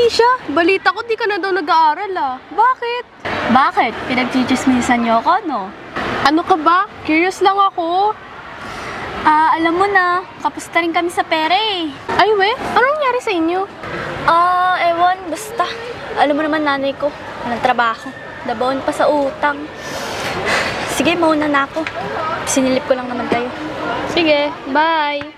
Alicia, balita ko di ka na daw nag-aaral Bakit? Bakit? Pinagchichismisan niyo ako, no? Ano ka ba? Curious lang ako. Alam mo na, kapusta rin kami sa pera eh. Ay we, anong nangyari sa inyo? Ewan, basta. Alam mo naman nanay ko, walang trabaho. Dabaon pa sa utang. Sige, mauna na ako. Sinilip ko lang naman kayo. Sige, bye!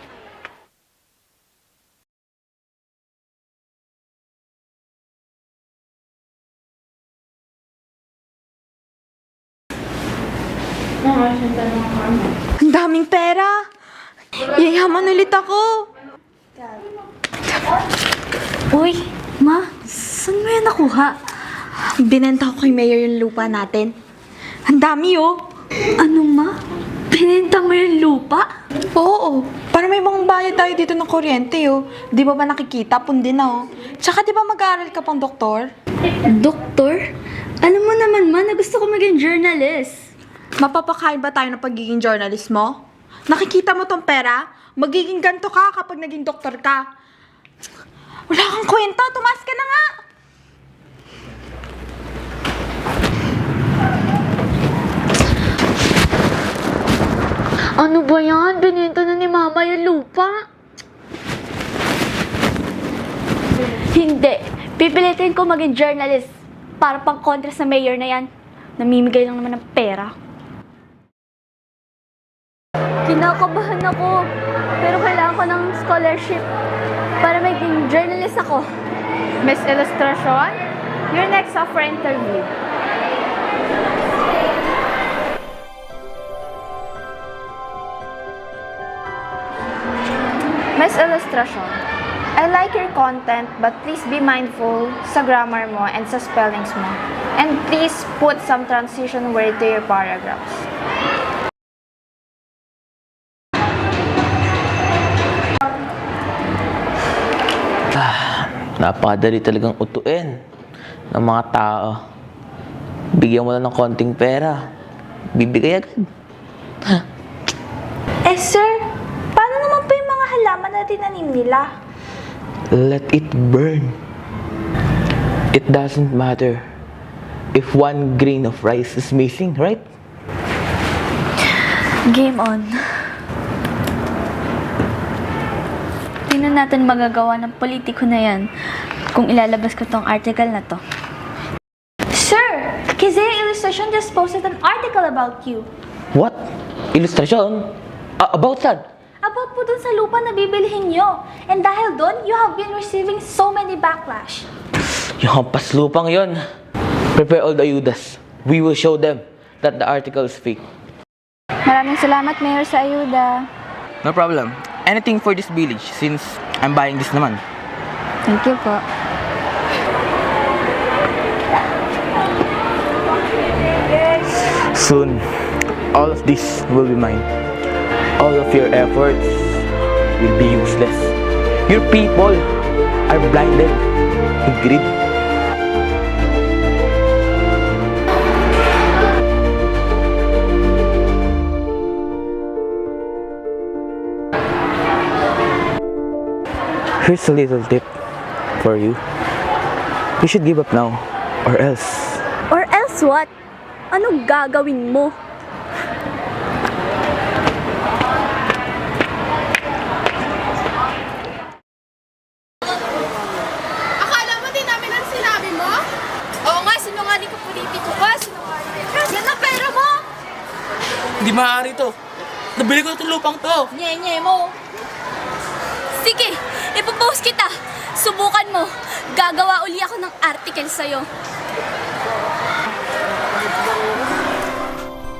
Ang daming pera! Yayaman ulit ako! Uy, ma, saan mo yan nakuha? Binenta ko kay Mayor yung lupa natin. Ang dami Ano, ma? Pinenta mo yung lupa? Oo, para may mga bayad tayo dito ng kuryente Di ba nakikita? Pundi na Tsaka di ba mag-aaral ka pang doktor? Doktor? Alam mo naman, ma, na gusto ko maging journalist. Mapapakain ba tayo ng pagiging journalist mo? Nakikita mo tong pera? Magiging ganto ka kapag naging doktor ka. Wala kang kwenta, tumaas ka na nga! Ano ba yan? Binenta na ni mama yung lupa? Hindi. Pipilitin ko maging journalist para pang kontra sa mayor na yan. Namimigay lang naman ng pera. Kinakabahan ako. Pero kailangan ko ng scholarship para maging journalist ako. Miss Illustration, you're next up for interview. Miss Illustration, I like your content but please be mindful sa grammar mo and sa spellings mo. And please put some transition word to your paragraphs. Napakadali talagang utuin ng mga tao. Bigyan mo lang ng konting pera, bibigay agad. Sir, paano naman po yung mga halaman na tinanim nila? Let it burn. It doesn't matter if one grain of rice is missing, right? Game on. Tingnan natin magagawa ng politiko na yan kung ilalabas ko tong article na to. Sir, Kizea Illustration just posted an article about you. What? Ilustrasyon? About that? About po dun sa lupa na bibilihin nyo. And dahil dun, you have been receiving so many backlash. Yung hampas lupang yon. Prepare all the ayudas. We will show them that the article is fake. Maraming salamat, Mayor, sa ayuda. No problem. Anything for this village since I'm buying this naman. Thank you po. Soon, all of this will be mine. All of your efforts will be useless. Your people are blinded to greed. Here's a little tip for you. You should give up now, or else. Or else what? Anong gagawin mo? Akala mo din namin ang sinabi mo? Oo nga, sinungaling ka politiko ka. Yan ang pera mo! Hindi maaari to. Nabili ko itong lupang to. Nye-nye mo. Sige, ipopost kita. Subukan mo. Gagawa uli ako ng article sa'yo.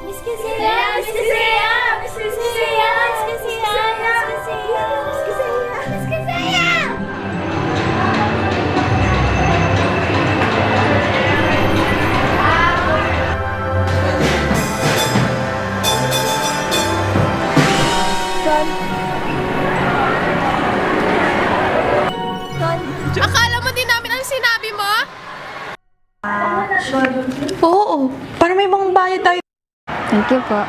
Miss Kizea! Miss Kizea! Miss Kizea! Miss Kizea! Miss Kizea! Miss Kizea! Akala mo din namin ang sinabi mo? Oo, para may mga bayad tayo. Thank you po.